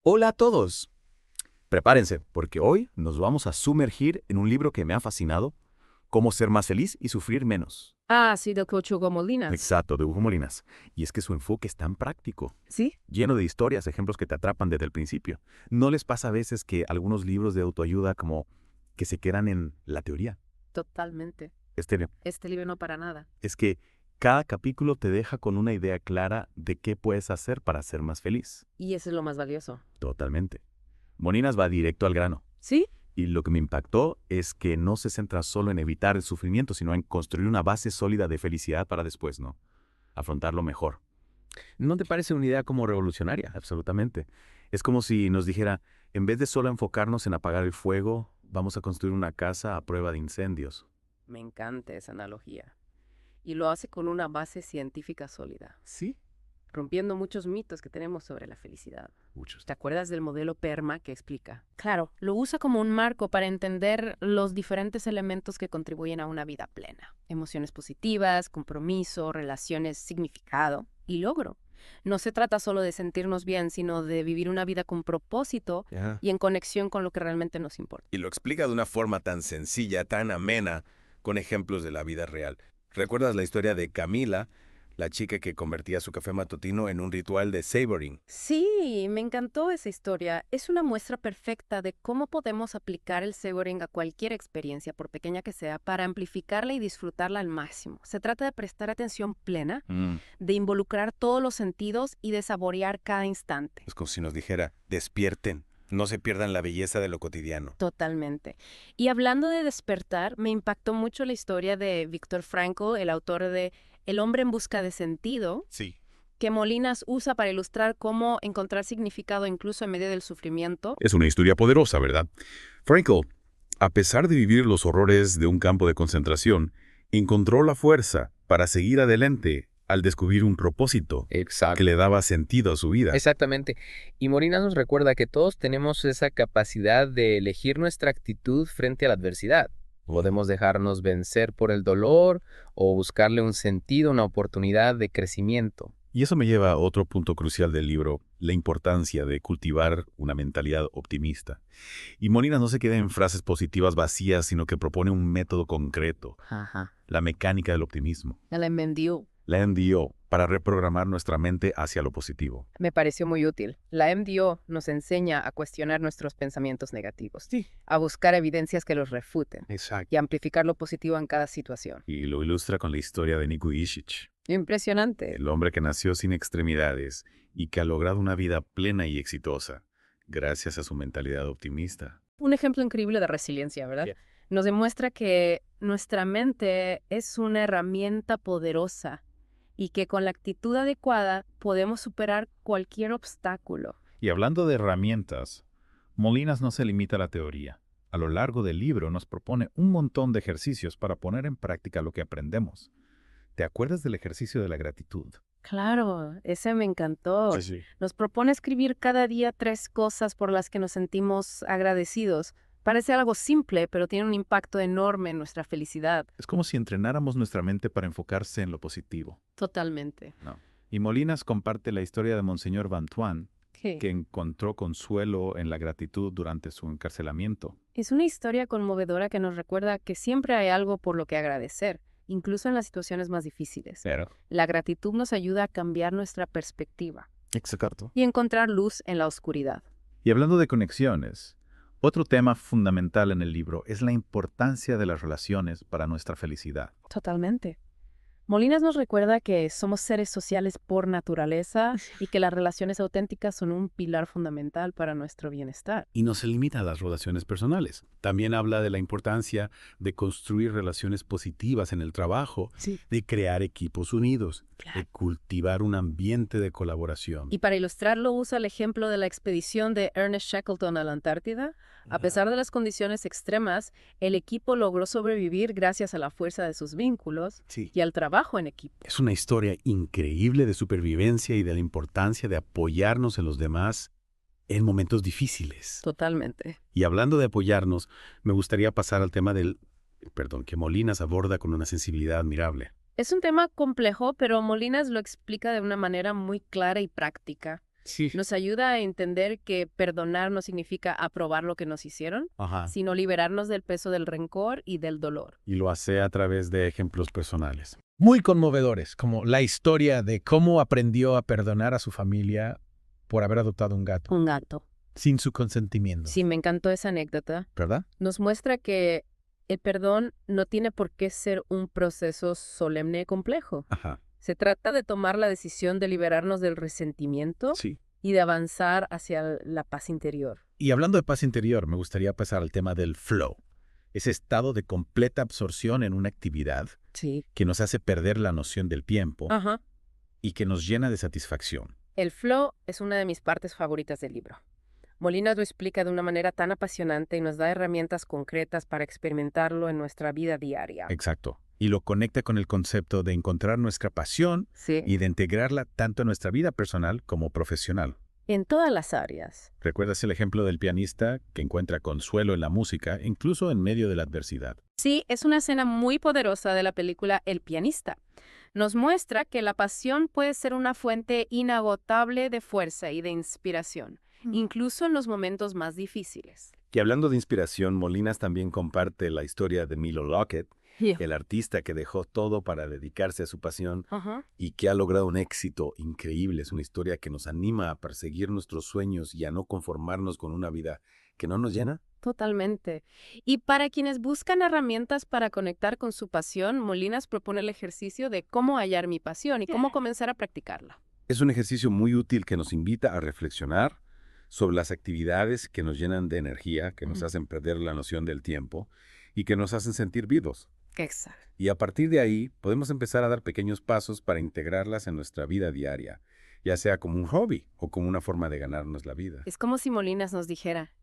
Hola a todos. Prepárense, porque hoy nos vamos a sumergir en un libro que me ha fascinado, Cómo ser más feliz y sufrir menos. Ah, sí, del coach Hugo Molinas. Exacto, de Hugo Molinas. Y es que su enfoque es tan práctico, ¿Sí? lleno de historias, ejemplos que te atrapan desde el principio. ¿No les pasa a veces que algunos libros de autoayuda como que se quedan en la teoría? Totalmente. Este Este libro no para nada. es que cada capítulo te deja con una idea clara de qué puedes hacer para ser más feliz. Y eso es lo más valioso. Totalmente. Molinas va directo al grano. ¿Sí? Y lo que me impactó es que no se centra solo en evitar el sufrimiento, sino en construir una base sólida de felicidad para después, ¿no? Afrontarlo mejor. ¿No te parece una idea como revolucionaria? Absolutamente. Es como si nos dijera, en vez de solo enfocarnos en apagar el fuego, vamos a construir una casa a prueba de incendios. Me encanta esa analogía. Y lo hace con una base científica sólida, ¿Sí? rompiendo muchos mitos que tenemos sobre la felicidad. Muchos. ¿Te acuerdas del modelo PERMA que explica? Claro, lo usa como un marco para entender los diferentes elementos que contribuyen a una vida plena. Emociones positivas, compromiso, relaciones, significado y logro. No se trata solo de sentirnos bien, sino de vivir una vida con propósito y en conexión con lo que realmente nos importa. Y lo explica de una forma tan sencilla, tan amena, con ejemplos de la vida real. ¿Recuerdas la historia de Camila, la chica que convertía su café matutino en un ritual de savoring? Sí, me encantó esa historia. Es una muestra perfecta de cómo podemos aplicar el savoring a cualquier experiencia, por pequeña que sea, para amplificarla y disfrutarla al máximo. Se trata de prestar atención plena, de involucrar todos los sentidos y de saborear cada instante. Es como si nos dijera, despierten, no se pierdan la belleza de lo cotidiano. Totalmente. Y hablando de despertar, me impactó mucho la historia de Viktor Frankl, el autor de El hombre en busca de sentido, Sí. que Molinas usa para ilustrar cómo encontrar significado incluso en medio del sufrimiento. Es una historia poderosa, ¿verdad? Frankl, a pesar de vivir los horrores de un campo de concentración, encontró la fuerza para seguir adelante al descubrir un propósito Exacto. que le daba sentido a su vida. Exactamente. Y Molinas nos recuerda que todos tenemos esa capacidad de elegir nuestra actitud frente a la adversidad. Podemos dejarnos vencer por el dolor o buscarle un sentido, una oportunidad de crecimiento. Y eso me lleva a otro punto crucial del libro, la importancia de cultivar una mentalidad optimista. Y Molinas no se queda en frases positivas vacías, sino que propone un método concreto, Ajá. la mecánica del optimismo, El MDO. la MDO, para reprogramar nuestra mente hacia lo positivo. Me pareció muy útil. La MDO nos enseña a cuestionar nuestros pensamientos negativos, a buscar evidencias que los refuten Exacto. y a amplificar lo positivo en cada situación. Y lo ilustra con la historia de Nico Ishich, Impresionante. el hombre que nació sin extremidades y que ha logrado una vida plena y exitosa, gracias a su mentalidad optimista. Un ejemplo increíble de resiliencia, ¿verdad? Yeah. Nos demuestra que nuestra mente es una herramienta poderosa y que con la actitud adecuada podemos superar cualquier obstáculo. Y hablando de herramientas, Molinas no se limita a la teoría. A lo largo del libro nos propone un montón de ejercicios para poner en práctica lo que aprendemos. ¿Te acuerdas del ejercicio de la gratitud? Claro, ese me encantó. Sí. Nos propone escribir cada día 3 cosas por las que nos sentimos agradecidos. Parece algo simple, pero tiene un impacto enorme en nuestra felicidad. Es como si entrenáramos nuestra mente para enfocarse en lo positivo. Totalmente. Y Molinas comparte la historia de Monseñor Vantuan, Sí. que encontró consuelo en la gratitud durante su encarcelamiento. Es una historia conmovedora que nos recuerda que siempre hay algo por lo que agradecer, incluso en las situaciones más difíciles. Pero, La gratitud nos ayuda a cambiar nuestra perspectiva Exacto. y encontrar luz en la oscuridad. y hablando de conexiones, otro tema fundamental en el libro es la importancia de las relaciones para nuestra felicidad. Totalmente. Molinas nos recuerda que somos seres sociales por naturaleza y que las relaciones auténticas son un pilar fundamental para nuestro bienestar. Y no se limita a las relaciones personales. También habla de la importancia de construir relaciones positivas en el trabajo, Sí. de crear equipos unidos, Claro. de cultivar un ambiente de colaboración. Y para ilustrarlo usa el ejemplo de la expedición de Ernest Shackleton a la Antártida. A pesar de las condiciones extremas, el equipo logró sobrevivir gracias a la fuerza de sus vínculos Sí. y al trabajo en equipo. Es una historia increíble de supervivencia y de la importancia de apoyarnos en los demás en momentos difíciles. Totalmente. Y hablando de apoyarnos, me gustaría pasar al tema que Molinas aborda con una sensibilidad admirable. Es un tema complejo, pero Molinas lo explica de una manera muy clara y práctica. Sí. Nos ayuda a entender que perdonar no significa aprobar lo que nos hicieron, Ajá. sino liberarnos del peso del rencor y del dolor. Y lo hace a través de ejemplos personales. Muy conmovedores, como la historia de cómo aprendió a perdonar a su familia por haber adoptado un gato, Un gato. sin su consentimiento. Sí, me encantó esa anécdota. ¿Verdad? Nos muestra que el perdón no tiene por qué ser un proceso solemne y complejo. Ajá. Se trata de tomar la decisión de liberarnos del resentimiento Sí. y de avanzar hacia la paz interior. Y hablando de paz interior, me gustaría pasar al tema del flow, ese estado de completa absorción en una actividad Sí. que nos hace perder la noción del tiempo Ajá. y que nos llena de satisfacción. El flow es una de mis partes favoritas del libro. Molinas lo explica de una manera tan apasionante y nos da herramientas concretas para experimentarlo en nuestra vida diaria. Exacto. Y lo conecta con el concepto de encontrar nuestra pasión Sí. y de integrarla tanto en nuestra vida personal como profesional. En todas las áreas. ¿Recuerdas el ejemplo del pianista que encuentra consuelo en la música, incluso en medio de la adversidad? Sí, es una escena muy poderosa de la película El pianista. Nos muestra que la pasión puede ser una fuente inagotable de fuerza y de inspiración, incluso en los momentos más difíciles. Y hablando de inspiración, Molinas también comparte la historia de Milo Lockett, el artista que dejó todo para dedicarse a su pasión Ajá. y que ha logrado un éxito increíble. Es una historia que nos anima a perseguir nuestros sueños y a no conformarnos con una vida que no nos llena. Totalmente. Y para quienes buscan herramientas para conectar con su pasión, Molinas propone el ejercicio de cómo hallar mi pasión y cómo comenzar a practicarla. Es un ejercicio muy útil que nos invita a reflexionar sobre las actividades que nos llenan de energía, que nos hacen perder la noción del tiempo y que nos hacen sentir vivos. Exacto. Y a partir de ahí podemos empezar a dar pequeños pasos para integrarlas en nuestra vida diaria, ya sea como un hobby o como una forma de ganarnos la vida. Es como si Molinas nos dijera,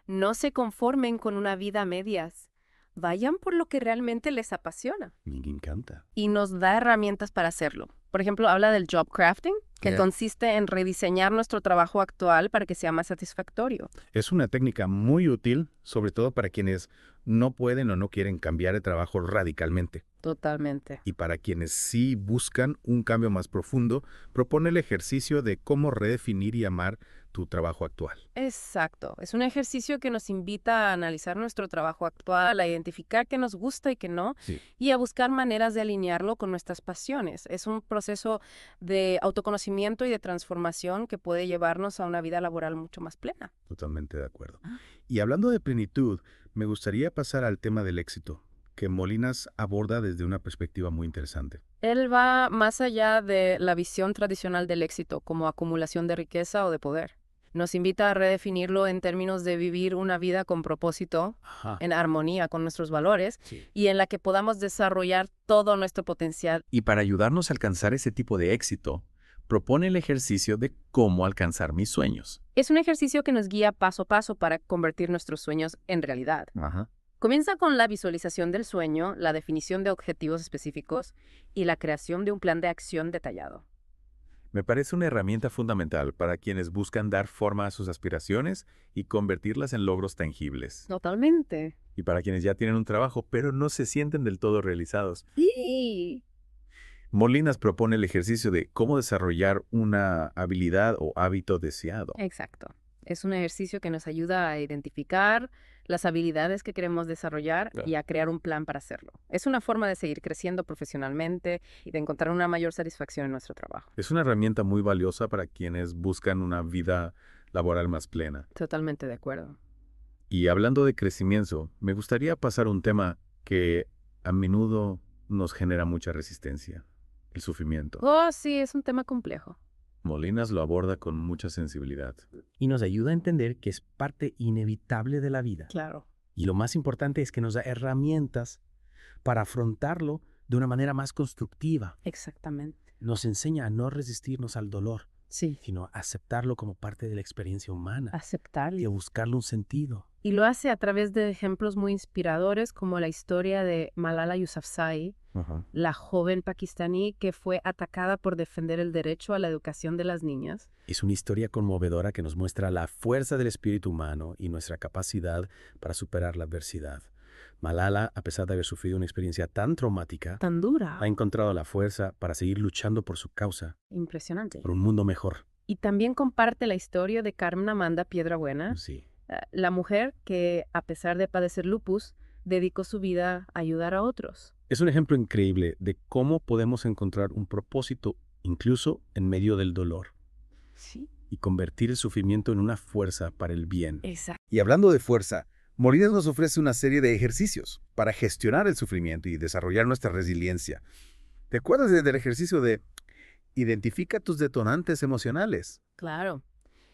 no se conformen con una vida a medias, vayan por lo que realmente les apasiona. Me encanta. Y nos da herramientas para hacerlo. Por ejemplo, habla del job crafting, que consiste en rediseñar nuestro trabajo actual para que sea más satisfactorio. Es una técnica muy útil, sobre todo para quienes no pueden o no quieren cambiar de trabajo radicalmente. Totalmente. Y para quienes sí buscan un cambio más profundo, propone el ejercicio de cómo redefinir y amar tu trabajo actual. Exacto. Es un ejercicio que nos invita a analizar nuestro trabajo actual, a identificar qué nos gusta y qué no, Sí. y a buscar maneras de alinearlo con nuestras pasiones. Es un proceso de autoconocimiento y de transformación que puede llevarnos a una vida laboral mucho más plena. Totalmente de acuerdo. Y hablando de plenitud, me gustaría pasar al tema del éxito, que Molinas aborda desde una perspectiva muy interesante. Él va más allá de la visión tradicional del éxito como acumulación de riqueza o de poder. Nos invita a redefinirlo en términos de vivir una vida con propósito, Ajá. en armonía con nuestros valores Sí. y en la que podamos desarrollar todo nuestro potencial. Y para ayudarnos a alcanzar ese tipo de éxito, propone el ejercicio de cómo alcanzar mis sueños. Es un ejercicio que nos guía paso a paso para convertir nuestros sueños en realidad. Ajá. Comienza con la visualización del sueño, la definición de objetivos específicos y la creación de un plan de acción detallado. Me parece una herramienta fundamental para quienes buscan dar forma a sus aspiraciones y convertirlas en logros tangibles. Totalmente. Y para quienes ya tienen un trabajo, pero no se sienten del todo realizados. Sí. Molinas propone el ejercicio de cómo desarrollar una habilidad o hábito deseado. Exacto. Es un ejercicio que nos ayuda a identificar las habilidades que queremos desarrollar Claro. y a crear un plan para hacerlo. Es una forma de seguir creciendo profesionalmente y de encontrar una mayor satisfacción en nuestro trabajo. Es una herramienta muy valiosa para quienes buscan una vida laboral más plena. Totalmente de acuerdo. Y hablando de crecimiento, me gustaría pasar a un tema que a menudo nos genera mucha resistencia: el sufrimiento. Oh, sí, es un tema complejo. Molinas lo aborda con mucha sensibilidad. Y nos ayuda a entender que es parte inevitable de la vida. Claro. Y lo más importante es que nos da herramientas para afrontarlo de una manera más constructiva. Exactamente. Nos enseña a no resistirnos al dolor, Sí. sino a aceptarlo como parte de la experiencia humana y Aceptarlo. a buscarle un sentido. Y lo hace a través de ejemplos muy inspiradores como la historia de Malala Yousafzai, la joven pakistaní que fue atacada por defender el derecho a la educación de las niñas. Es una historia conmovedora que nos muestra la fuerza del espíritu humano y nuestra capacidad para superar la adversidad. Malala, a pesar de haber sufrido una experiencia tan traumática, Tan dura. ha encontrado la fuerza para seguir luchando por su causa, Impresionante. por un mundo mejor. Y también comparte la historia de Carmen Amanda Piedrabuena, Sí. la mujer que, a pesar de padecer lupus, dedicó su vida a ayudar a otros. Es un ejemplo increíble de cómo podemos encontrar un propósito incluso en medio del dolor Sí. y convertir el sufrimiento en una fuerza para el bien. Exacto. Y hablando de fuerza, Molinas nos ofrece una serie de ejercicios para gestionar el sufrimiento y desarrollar nuestra resiliencia. ¿Te acuerdas del ejercicio de identifica tus detonantes emocionales? Claro.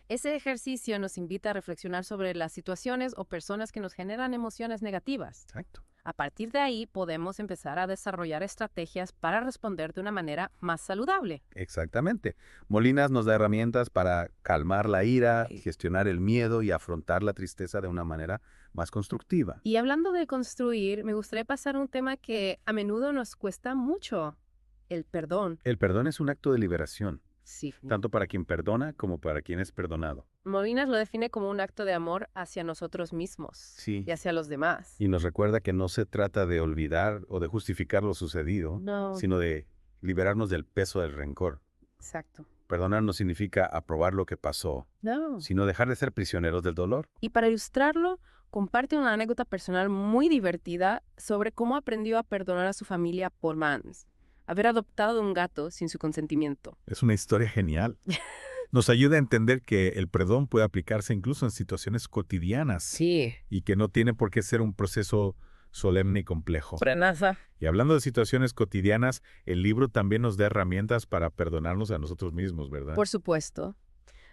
Ese ejercicio nos invita a reflexionar sobre las situaciones o personas que nos generan emociones negativas. Exacto. A partir de ahí podemos empezar a desarrollar estrategias para responder de una manera más saludable. Exactamente. Molinas nos da herramientas para calmar la ira, gestionar el miedo y afrontar la tristeza de una manera más constructiva. Y hablando de construir, me gustaría pasar a un tema que a menudo nos cuesta mucho, el perdón. El perdón es un acto de liberación, Sí. tanto para quien perdona como para quien es perdonado. Molinas lo define como un acto de amor hacia nosotros mismos Sí. y hacia los demás. Y nos recuerda que no se trata de olvidar o de justificar lo sucedido, No, sino de liberarnos del peso del rencor. exacto. Perdonar no significa aprobar lo que pasó, No. sino dejar de ser prisioneros del dolor. Y para ilustrarlo, comparte una anécdota personal muy divertida sobre cómo aprendió a perdonar a su familia por haber adoptado un gato sin su consentimiento. Es una historia genial. Nos ayuda a entender que el perdón puede aplicarse incluso en situaciones cotidianas Sí. y que no tiene por qué ser un proceso solemne y complejo. Frenaza. Y hablando de situaciones cotidianas, el libro también nos da herramientas para perdonarnos a nosotros mismos, ¿verdad? Por supuesto.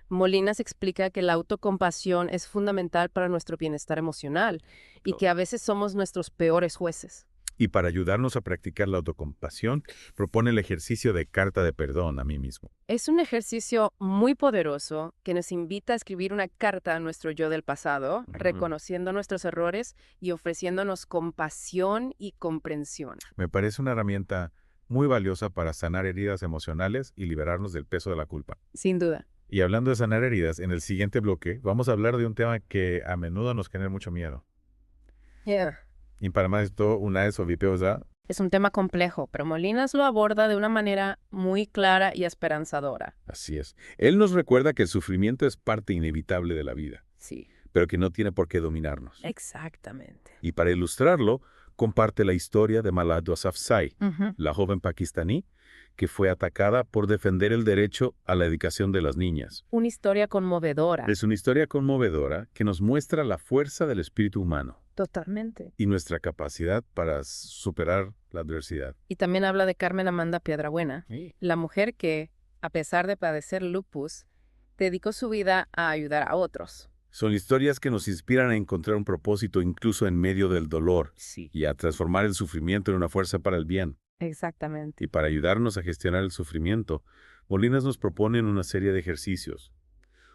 Molinas explica que la autocompasión es fundamental para nuestro bienestar emocional y que a veces somos nuestros peores jueces. Y para ayudarnos a practicar la autocompasión, propone el ejercicio de carta de perdón a mí mismo. Es un ejercicio muy poderoso que nos invita a escribir una carta a nuestro yo del pasado, reconociendo nuestros errores y ofreciéndonos compasión y comprensión. Me parece una herramienta muy valiosa para sanar heridas emocionales y liberarnos del peso de la culpa. Sin duda. Y hablando de sanar heridas, en el siguiente bloque vamos a hablar de un tema que a menudo nos genera mucho miedo. Y para más esto, una vez ovipiosa, Es un tema complejo, pero Molinas lo aborda de una manera muy clara y esperanzadora. Así es. Él nos recuerda que el sufrimiento es parte inevitable de la vida, Sí. pero que no tiene por qué dominarnos. Exactamente. Y para ilustrarlo, comparte la historia de Malala Yousafzai, la joven pakistaní que fue atacada por defender el derecho a la educación de las niñas. Una historia conmovedora. Es una historia conmovedora que nos muestra la fuerza del espíritu humano Totalmente. y nuestra capacidad para superar la adversidad. Y también habla de Carmen Amanda Piedrabuena, la mujer que, a pesar de padecer lupus, dedicó su vida a ayudar a otros. Son historias que nos inspiran a encontrar un propósito incluso en medio del dolor Sí. y a transformar el sufrimiento en una fuerza para el bien. Exactamente. Y para ayudarnos a gestionar el sufrimiento, Molinas nos propone una serie de ejercicios.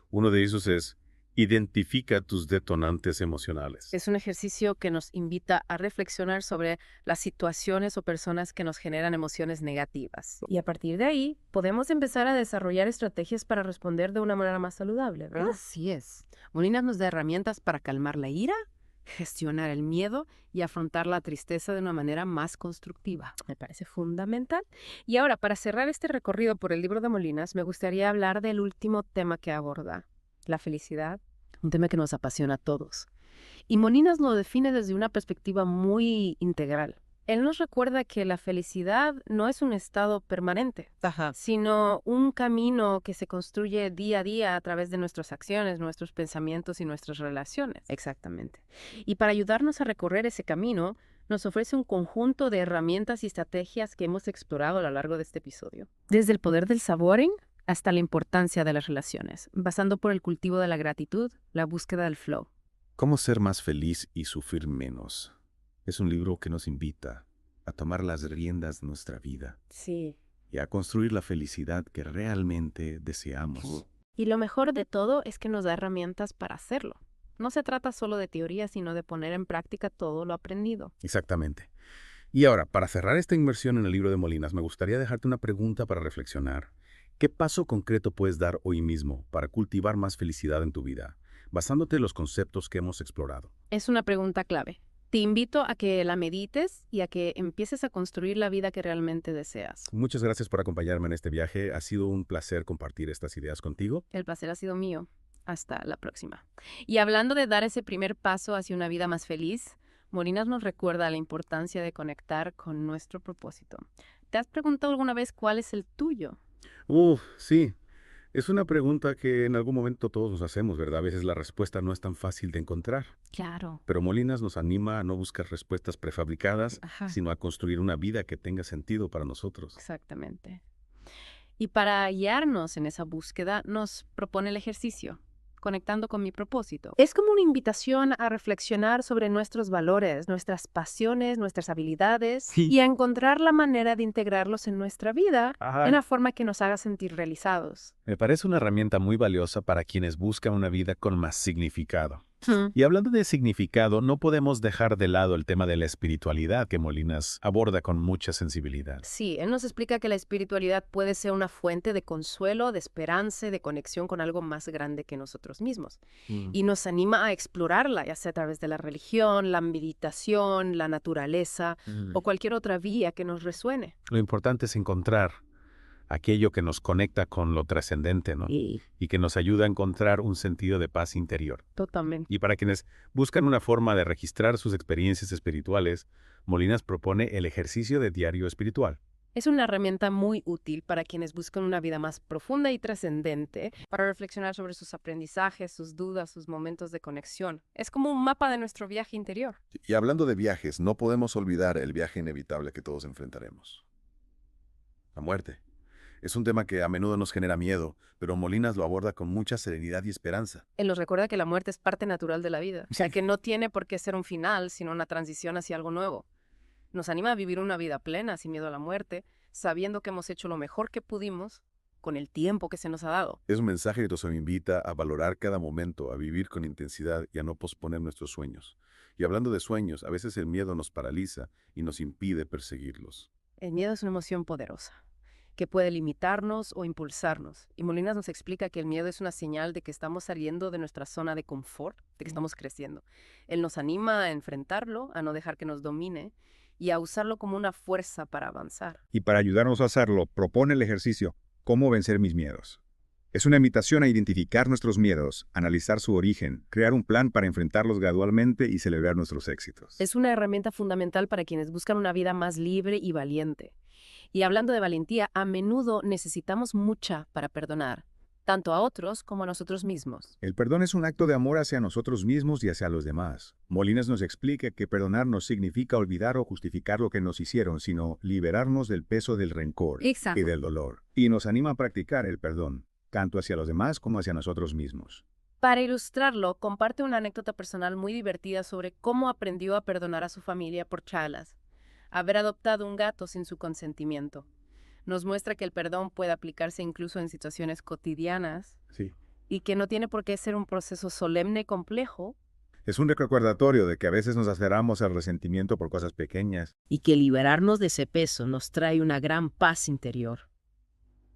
Uno de ellos es identifica tus detonantes emocionales. Es un ejercicio que nos invita a reflexionar sobre las situaciones o personas que nos generan emociones negativas. Y a partir de ahí, podemos empezar a desarrollar estrategias para responder de una manera más saludable, ¿verdad? Así es. Molinas nos da herramientas para calmar la ira, gestionar el miedo y afrontar la tristeza de una manera más constructiva. Me parece fundamental. Y ahora, para cerrar este recorrido por el libro de Molinas, me gustaría hablar del último tema que aborda, la felicidad, un tema que nos apasiona a todos. Y Molinas lo define desde una perspectiva muy integral. Él nos recuerda que la felicidad no es un estado permanente, sino un camino que se construye día a día a través de nuestras acciones, nuestros pensamientos y nuestras relaciones. Exactamente. Y para ayudarnos a recorrer ese camino, nos ofrece un conjunto de herramientas y estrategias que hemos explorado a lo largo de este episodio. Desde el poder del saboring hasta la importancia de las relaciones, pasando por el cultivo de la gratitud, la búsqueda del flow. ¿Cómo ser más feliz y sufrir menos? Es un libro que nos invita a tomar las riendas de nuestra vida Sí. y a construir la felicidad que realmente deseamos. Y lo mejor de todo es que nos da herramientas para hacerlo. No se trata solo de teoría, sino de poner en práctica todo lo aprendido. Exactamente. Y ahora, para cerrar esta inmersión en el libro de Molinas, me gustaría dejarte una pregunta para reflexionar. ¿Qué paso concreto puedes dar hoy mismo para cultivar más felicidad en tu vida, basándote en los conceptos que hemos explorado? Es una pregunta clave. Te invito a que la medites y a que empieces a construir la vida que realmente deseas. Muchas gracias por acompañarme en este viaje. Ha sido un placer compartir estas ideas contigo. El placer ha sido mío. Hasta la próxima. Y hablando de dar ese primer paso hacia una vida más feliz, Molinas nos recuerda la importancia de conectar con nuestro propósito. ¿Te has preguntado alguna vez cuál es el tuyo? Sí. Es una pregunta que en algún momento todos nos hacemos, ¿verdad? A veces la respuesta no es tan fácil de encontrar. Claro. Pero Molinas nos anima a no buscar respuestas prefabricadas, Ajá. sino a construir una vida que tenga sentido para nosotros. Exactamente. Y para guiarnos en esa búsqueda, nos propone el ejercicio, conectando con mi propósito. Es como una invitación a reflexionar sobre nuestros valores, nuestras pasiones, nuestras habilidades y a encontrar la manera de integrarlos en nuestra vida Ajá. de una forma que nos haga sentir realizados. Me parece una herramienta muy valiosa para quienes buscan una vida con más significado. Y hablando de significado, no podemos dejar de lado el tema de la espiritualidad que Molinas aborda con mucha sensibilidad. Sí, él nos explica que la espiritualidad puede ser una fuente de consuelo, de esperanza y de conexión con algo más grande que nosotros mismos. Y nos anima a explorarla, ya sea a través de la religión, la meditación, la naturaleza o cualquier otra vía que nos resuene. Lo importante es encontrar aquello que nos conecta con lo trascendente, ¿no? Y que nos ayuda a encontrar un sentido de paz interior. Totalmente. Y para quienes buscan una forma de registrar sus experiencias espirituales, Molinas propone el ejercicio de diario espiritual. Es una herramienta muy útil para quienes buscan una vida más profunda y trascendente, para reflexionar sobre sus aprendizajes, sus dudas, sus momentos de conexión. Es como un mapa de nuestro viaje interior. Y hablando de viajes, no podemos olvidar el viaje inevitable que todos enfrentaremos. La muerte. Es un tema que a menudo nos genera miedo, pero Molinas lo aborda con mucha serenidad y esperanza. Él nos recuerda que la muerte es parte natural de la vida, o sea, que no tiene por qué ser un final, sino una transición hacia algo nuevo. Nos anima a vivir una vida plena, sin miedo a la muerte, sabiendo que hemos hecho lo mejor que pudimos con el tiempo que se nos ha dado. Es un mensaje que nos invita a valorar cada momento, a vivir con intensidad y a no posponer nuestros sueños. Y hablando de sueños, a veces el miedo nos paraliza y nos impide perseguirlos. El miedo es una emoción poderosa, que puede limitarnos o impulsarnos. Y Molinas nos explica que el miedo es una señal de que estamos saliendo de nuestra zona de confort, de que estamos creciendo. Él nos anima a enfrentarlo, a no dejar que nos domine y a usarlo como una fuerza para avanzar. Y para ayudarnos a hacerlo, propone el ejercicio ¿Cómo vencer mis miedos? Es una invitación a identificar nuestros miedos, analizar su origen, crear un plan para enfrentarlos gradualmente y celebrar nuestros éxitos. Es una herramienta fundamental para quienes buscan una vida más libre y valiente. Y hablando de valentía, a menudo necesitamos mucha para perdonar, tanto a otros como a nosotros mismos. El perdón es un acto de amor hacia nosotros mismos y hacia los demás. Molinas nos explica que perdonar no significa olvidar o justificar lo que nos hicieron, sino liberarnos del peso del rencor y del dolor. Y nos anima a practicar el perdón, tanto hacia los demás como hacia nosotros mismos. Para ilustrarlo, comparte una anécdota personal muy divertida sobre cómo aprendió a perdonar a su familia por chalas, haber adoptado un gato sin su consentimiento. Nos muestra que el perdón puede aplicarse incluso en situaciones cotidianas y que no tiene por qué ser un proceso solemne y complejo. Es un recordatorio de que a veces nos aferramos al resentimiento por cosas pequeñas. Y que liberarnos de ese peso nos trae una gran paz interior.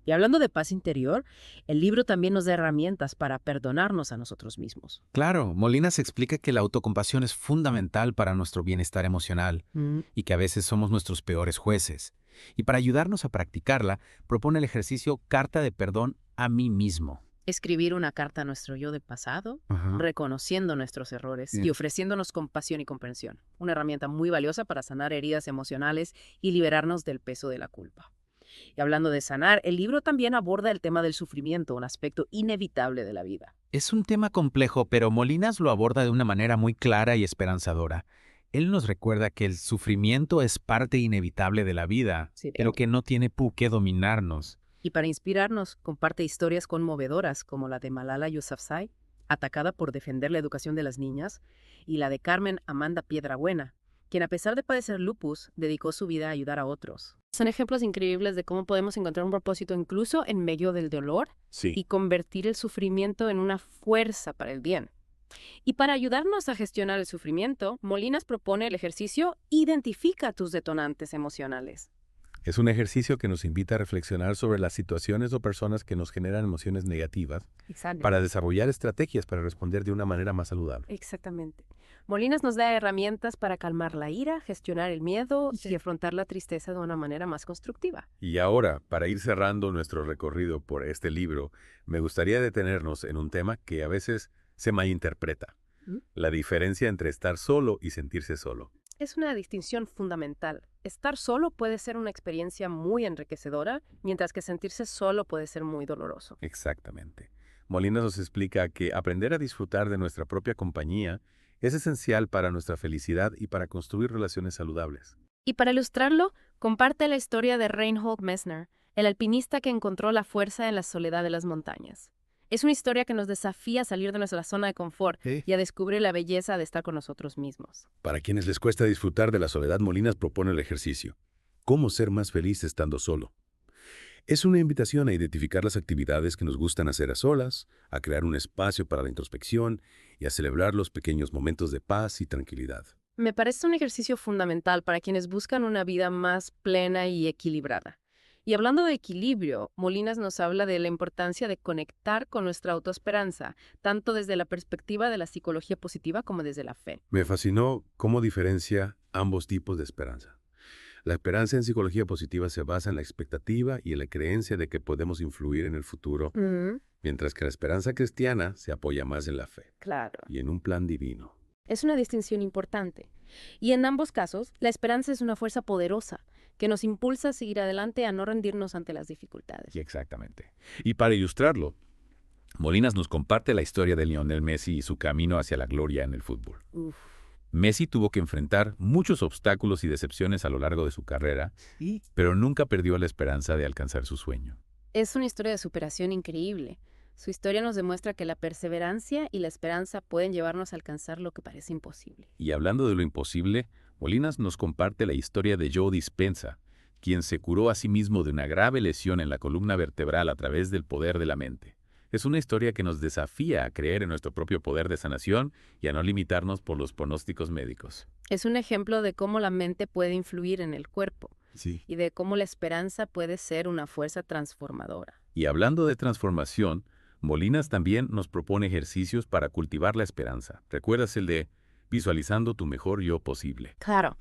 Y hablando de paz interior, el libro también nos da herramientas para perdonarnos a nosotros mismos. Claro, Molinas explica que la autocompasión es fundamental para nuestro bienestar emocional y que a veces somos nuestros peores jueces. Y para ayudarnos a practicarla, propone el ejercicio Carta de Perdón a mí mismo. Escribir una carta a nuestro yo del pasado, reconociendo nuestros errores y ofreciéndonos compasión y comprensión. Una herramienta muy valiosa para sanar heridas emocionales y liberarnos del peso de la culpa. Y hablando de sanar, el libro también aborda el tema del sufrimiento, un aspecto inevitable de la vida. Es un tema complejo, pero Molinas lo aborda de una manera muy clara y esperanzadora. Él nos recuerda que el sufrimiento es parte inevitable de la vida, pero que no tiene por qué dominarnos. Y para inspirarnos, comparte historias conmovedoras como la de Malala Yousafzai, atacada por defender la educación de las niñas, y la de Carmen Amanda Piedrabuena, quien a pesar de padecer lupus, dedicó su vida a ayudar a otros. Son ejemplos increíbles de cómo podemos encontrar un propósito incluso en medio del dolor y convertir el sufrimiento en una fuerza para el bien. Y para ayudarnos a gestionar el sufrimiento, Molinas propone el ejercicio Identifica tus detonantes emocionales. Es un ejercicio que nos invita a reflexionar sobre las situaciones o personas que nos generan emociones negativas para desarrollar estrategias para responder de una manera más saludable. Exactamente. Molinas nos da herramientas para calmar la ira, gestionar el miedo y afrontar la tristeza de una manera más constructiva. Y ahora, para ir cerrando nuestro recorrido por este libro, me gustaría detenernos en un tema que a veces se malinterpreta: la diferencia entre estar solo y sentirse solo. Es una distinción fundamental. Estar solo puede ser una experiencia muy enriquecedora, mientras que sentirse solo puede ser muy doloroso. Exactamente. Molinas nos explica que aprender a disfrutar de nuestra propia compañía es esencial para nuestra felicidad y para construir relaciones saludables. Y para ilustrarlo, comparte la historia de Reinhold Messner, el alpinista que encontró la fuerza en la soledad de las montañas. Es una historia que nos desafía a salir de nuestra zona de confort y a descubrir la belleza de estar con nosotros mismos. Para quienes les cuesta disfrutar de la soledad, Molinas propone el ejercicio: ¿cómo ser más feliz estando solo? Es una invitación a identificar las actividades que nos gustan hacer a solas, a crear un espacio para la introspección y a celebrar los pequeños momentos de paz y tranquilidad. Me parece un ejercicio fundamental para quienes buscan una vida más plena y equilibrada. Y hablando de equilibrio, Molinas nos habla de la importancia de conectar con nuestra autoesperanza, tanto desde la perspectiva de la psicología positiva como desde la fe. Me fascinó cómo diferencia ambos tipos de esperanza. La esperanza en psicología positiva se basa en la expectativa y en la creencia de que podemos influir en el futuro, mientras que la esperanza cristiana se apoya más en la fe y en un plan divino. Es una distinción importante. Y en ambos casos, la esperanza es una fuerza poderosa que nos impulsa a seguir adelante, a no rendirnos ante las dificultades. Exactamente. Y para ilustrarlo, Molinas nos comparte la historia de Lionel Messi y su camino hacia la gloria en el fútbol. Messi tuvo que enfrentar muchos obstáculos y decepciones a lo largo de su carrera, pero nunca perdió la esperanza de alcanzar su sueño. Es una historia de superación increíble. Su historia nos demuestra que la perseverancia y la esperanza pueden llevarnos a alcanzar lo que parece imposible. Y hablando de lo imposible, Molinas nos comparte la historia de Joe Dispenza, quien se curó a sí mismo de una grave lesión en la columna vertebral a través del poder de la mente. Es una historia que nos desafía a creer en nuestro propio poder de sanación y a no limitarnos por los pronósticos médicos. Es un ejemplo de cómo la mente puede influir en el cuerpo y de cómo la esperanza puede ser una fuerza transformadora. Y hablando de transformación, Molinas también nos propone ejercicios para cultivar la esperanza. ¿Recuerdas el de visualizando tu mejor yo posible? Claro.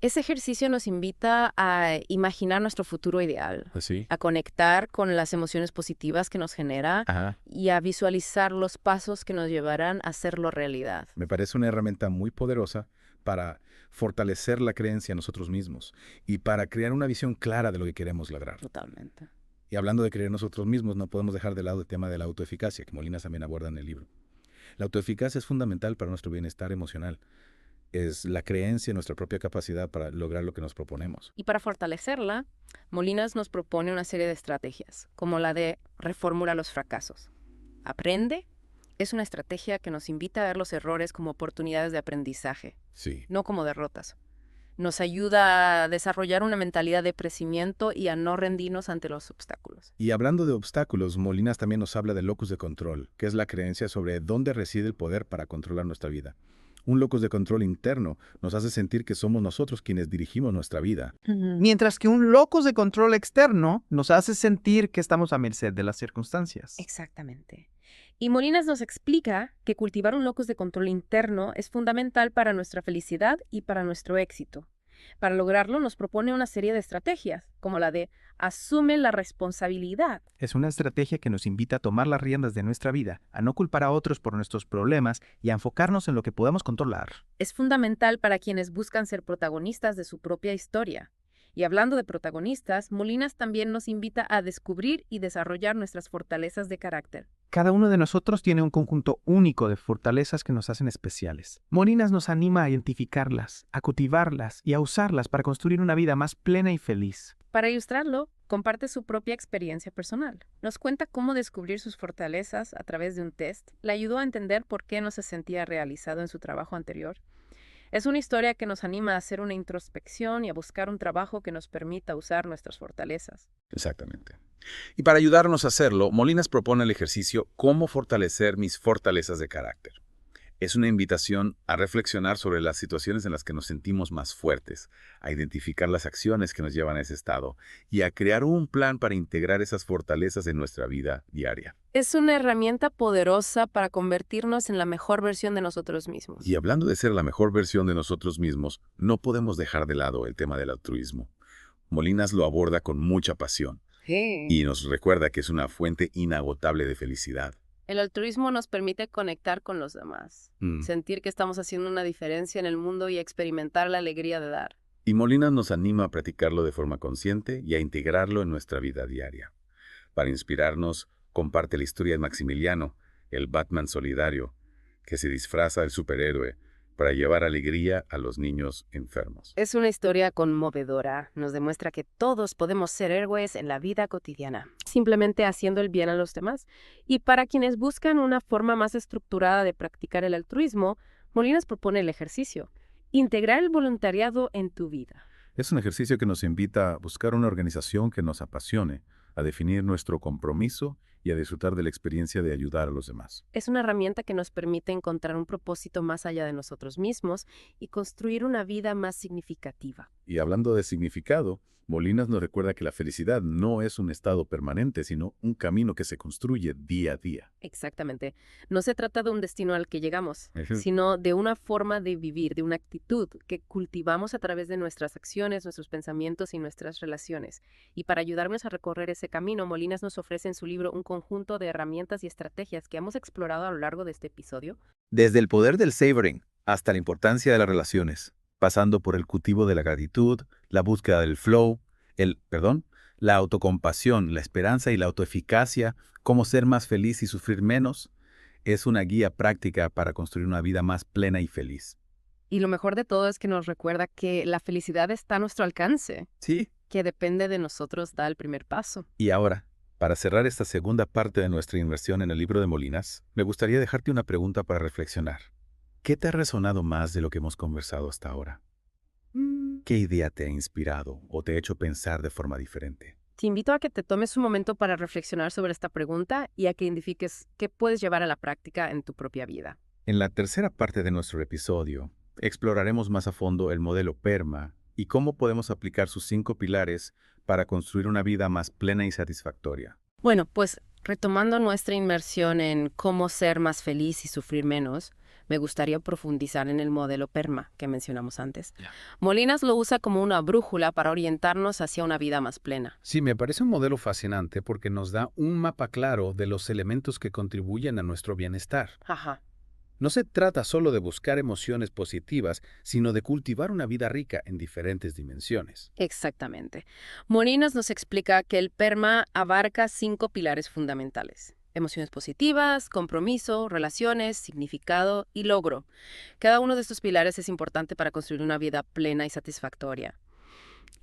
Ese ejercicio nos invita a imaginar nuestro futuro ideal, a conectar con las emociones positivas que nos genera y a visualizar los pasos que nos llevarán a hacerlo realidad. Me parece una herramienta muy poderosa para fortalecer la creencia en nosotros mismos y para crear una visión clara de lo que queremos lograr. Totalmente. Y hablando de creer en nosotros mismos, no podemos dejar de lado el tema de la autoeficacia, que Molinas también aborda en el libro. La autoeficacia es fundamental para nuestro bienestar emocional. Es la creencia en nuestra propia capacidad para lograr lo que nos proponemos. Y para fortalecerla, Molinas nos propone una serie de estrategias, como la de reformula los fracasos. Aprende es una estrategia que nos invita a ver los errores como oportunidades de aprendizaje, no como derrotas. Nos ayuda a desarrollar una mentalidad de crecimiento y a no rendirnos ante los obstáculos. Y hablando de obstáculos, Molinas también nos habla del locus de control, que es la creencia sobre dónde reside el poder para controlar nuestra vida. Un locus de control interno nos hace sentir que somos nosotros quienes dirigimos nuestra vida. Mientras que un locus de control externo nos hace sentir que estamos a merced de las circunstancias. Exactamente. Y Molinas nos explica que cultivar un locus de control interno es fundamental para nuestra felicidad y para nuestro éxito. Para lograrlo nos propone una serie de estrategias, como la de asume la responsabilidad. Es una estrategia que nos invita a tomar las riendas de nuestra vida, a no culpar a otros por nuestros problemas y a enfocarnos en lo que podemos controlar. Es fundamental para quienes buscan ser protagonistas de su propia historia. Y hablando de protagonistas, Molinas también nos invita a descubrir y desarrollar nuestras fortalezas de carácter. Cada uno de nosotros tiene un conjunto único de fortalezas que nos hacen especiales. Molinas nos anima a identificarlas, a cultivarlas y a usarlas para construir una vida más plena y feliz. Para ilustrarlo, comparte su propia experiencia personal. Nos cuenta cómo descubrir sus fortalezas a través de un test. Le ayudó a entender por qué no se sentía realizado en su trabajo anterior. Es una historia que nos anima a hacer una introspección y a buscar un trabajo que nos permita usar nuestras fortalezas. Exactamente. Y para ayudarnos a hacerlo, Molinas propone el ejercicio ¿Cómo fortalecer mis fortalezas de carácter? Es una invitación a reflexionar sobre las situaciones en las que nos sentimos más fuertes, a identificar las acciones que nos llevan a ese estado y a crear un plan para integrar esas fortalezas en nuestra vida diaria. Es una herramienta poderosa para convertirnos en la mejor versión de nosotros mismos. Y hablando de ser la mejor versión de nosotros mismos, no podemos dejar de lado el tema del altruismo. Molinas lo aborda con mucha pasión y nos recuerda que es una fuente inagotable de felicidad. El altruismo nos permite conectar con los demás, sentir que estamos haciendo una diferencia en el mundo y experimentar la alegría de dar. Y Molinas nos anima a practicarlo de forma consciente y a integrarlo en nuestra vida diaria. Para inspirarnos, comparte la historia de Maximiliano, el Batman solidario, que se disfraza del superhéroe para llevar alegría a los niños enfermos. Es una historia conmovedora. Nos demuestra que todos podemos ser héroes en la vida cotidiana, simplemente haciendo el bien a los demás. Y para quienes buscan una forma más estructurada de practicar el altruismo, Molinas propone el ejercicio: integrar el voluntariado en tu vida. Es un ejercicio que nos invita a buscar una organización que nos apasione, a definir nuestro compromiso y a disfrutar de la experiencia de ayudar a los demás. Es una herramienta que nos permite encontrar un propósito más allá de nosotros mismos y construir una vida más significativa. Y hablando de significado, Molinas nos recuerda que la felicidad no es un estado permanente, sino un camino que se construye día a día. Exactamente. No se trata de un destino al que llegamos, sino de una forma de vivir, de una actitud que cultivamos a través de nuestras acciones, nuestros pensamientos y nuestras relaciones. Y para ayudarnos a recorrer ese camino, Molinas nos ofrece en su libro un conjunto de herramientas y estrategias que hemos explorado a lo largo de este episodio. Desde el poder del savoring hasta la importancia de las relaciones, pasando por el cultivo de la gratitud, la búsqueda del flow, la autocompasión, la esperanza y la autoeficacia, cómo ser más feliz y sufrir menos, es una guía práctica para construir una vida más plena y feliz. Y lo mejor de todo es que nos recuerda que la felicidad está a nuestro alcance. Sí. Que depende de nosotros dar el primer paso. Y ahora, para cerrar esta segunda parte de nuestra inmersión en el libro de Molinas, me gustaría dejarte una pregunta para reflexionar. ¿Qué te ha resonado más de lo que hemos conversado hasta ahora? ¿Qué idea te ha inspirado o te ha hecho pensar de forma diferente? Te invito a que te tomes un momento para reflexionar sobre esta pregunta y a que identifiques qué puedes llevar a la práctica en tu propia vida. En la tercera parte de nuestro episodio, exploraremos más a fondo el modelo PERMA y cómo podemos aplicar sus 5 pilares para construir una vida más plena y satisfactoria. Bueno, pues retomando nuestra inmersión en cómo ser más feliz y sufrir menos, me gustaría profundizar en el modelo PERMA que mencionamos antes. Molinas lo usa como una brújula para orientarnos hacia una vida más plena. Sí, me parece un modelo fascinante porque nos da un mapa claro de los elementos que contribuyen a nuestro bienestar. Ajá. No se trata solo de buscar emociones positivas, sino de cultivar una vida rica en diferentes dimensiones. Exactamente. Molinas nos explica que el PERMA abarca 5 pilares fundamentales: emociones positivas, compromiso, relaciones, significado y logro. Cada uno de estos pilares es importante para construir una vida plena y satisfactoria.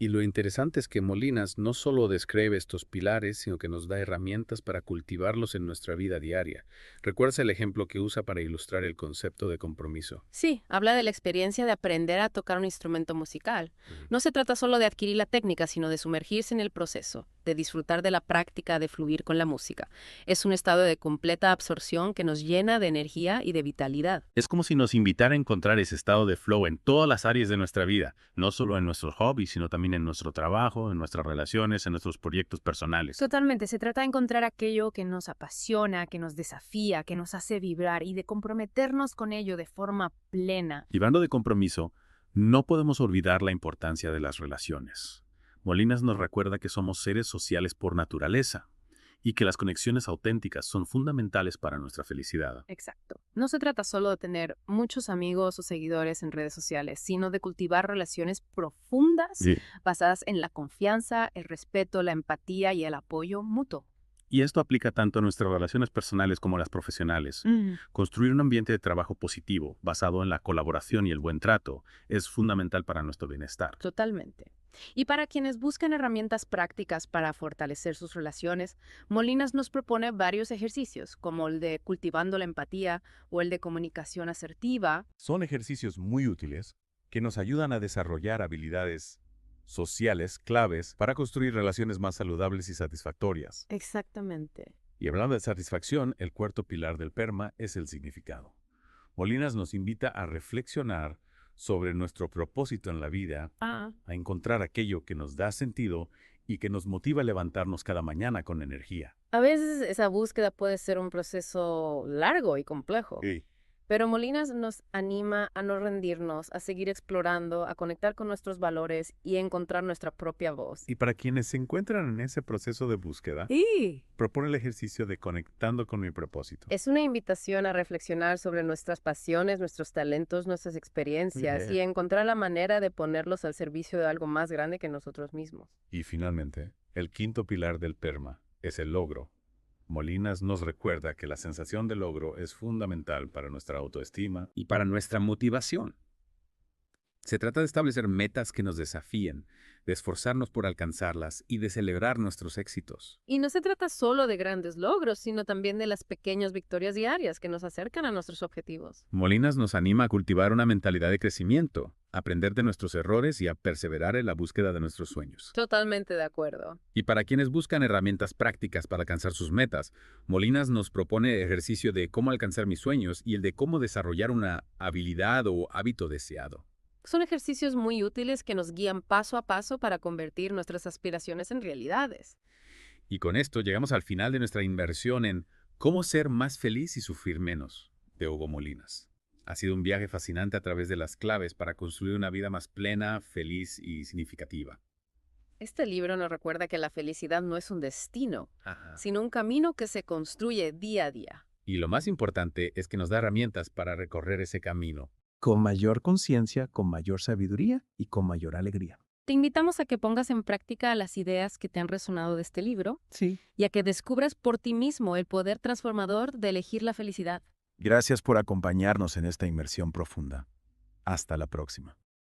Y lo interesante es que Molinas no solo describe estos pilares, sino que nos da herramientas para cultivarlos en nuestra vida diaria. ¿Recuerdas el ejemplo que usa para ilustrar el concepto de compromiso? Sí, habla de la experiencia de aprender a tocar un instrumento musical. No se trata solo de adquirir la técnica, sino de sumergirse en el proceso, de disfrutar de la práctica, de fluir con la música. Es un estado de completa absorción que nos llena de energía y de vitalidad. Es como si nos invitara a encontrar ese estado de flow en todas las áreas de nuestra vida, no solo en nuestros hobbies, sino también en nuestro trabajo, en nuestras relaciones, en nuestros proyectos personales. Totalmente, se trata de encontrar aquello que nos apasiona, que nos desafía, que nos hace vibrar y de comprometernos con ello de forma plena. Y hablando de compromiso, no podemos olvidar la importancia de las relaciones. Molinas nos recuerda que somos seres sociales por naturaleza y que las conexiones auténticas son fundamentales para nuestra felicidad. Exacto. No se trata solo de tener muchos amigos o seguidores en redes sociales, sino de cultivar relaciones profundas basadas en la confianza, el respeto, la empatía y el apoyo mutuo. Y esto aplica tanto a nuestras relaciones personales como a las profesionales. Construir un ambiente de trabajo positivo, basado en la colaboración y el buen trato, es fundamental para nuestro bienestar. Totalmente. Y para quienes buscan herramientas prácticas para fortalecer sus relaciones, Molinas nos propone varios ejercicios, como el de cultivando la empatía o el de comunicación asertiva. Son ejercicios muy útiles que nos ayudan a desarrollar habilidades sociales claves para construir relaciones más saludables y satisfactorias. Exactamente. Y hablando de satisfacción, el cuarto pilar del PERMA es el significado. Molinas nos invita a reflexionar sobre nuestro propósito en la vida, a encontrar aquello que nos da sentido y que nos motiva a levantarnos cada mañana con energía. A veces esa búsqueda puede ser un proceso largo y complejo. Sí. Pero Molinas nos anima a no rendirnos, a seguir explorando, a conectar con nuestros valores y a encontrar nuestra propia voz. Y para quienes se encuentran en ese proceso de búsqueda, propone el ejercicio de conectando con mi propósito. Es una invitación a reflexionar sobre nuestras pasiones, nuestros talentos, nuestras experiencias y a encontrar la manera de ponerlos al servicio de algo más grande que nosotros mismos. Y finalmente, el quinto pilar del PERMA es el logro. Molinas nos recuerda que la sensación de logro es fundamental para nuestra autoestima y para nuestra motivación. Se trata de establecer metas que nos desafíen, de esforzarnos por alcanzarlas y de celebrar nuestros éxitos. Y no se trata solo de grandes logros, sino también de las pequeñas victorias diarias que nos acercan a nuestros objetivos. Molinas nos anima a cultivar una mentalidad de crecimiento, a aprender de nuestros errores y a perseverar en la búsqueda de nuestros sueños. Totalmente de acuerdo. Y para quienes buscan herramientas prácticas para alcanzar sus metas, Molinas nos propone el ejercicio de cómo alcanzar mis sueños y el de cómo desarrollar una habilidad o hábito deseado. Son ejercicios muy útiles que nos guían paso a paso para convertir nuestras aspiraciones en realidades. Y con esto llegamos al final de nuestra inversión en Cómo ser más feliz y sufrir menos, de Hugo Molinas. Ha sido un viaje fascinante a través de las claves para construir una vida más plena, feliz y significativa. Este libro nos recuerda que la felicidad no es un destino, sino un camino que se construye día a día. Y lo más importante es que nos da herramientas para recorrer ese camino. Con mayor conciencia, con mayor sabiduría y con mayor alegría. Te invitamos a que pongas en práctica las ideas que te han resonado de este libro y a que descubras por ti mismo el poder transformador de elegir la felicidad. Gracias por acompañarnos en esta inmersión profunda. Hasta la próxima.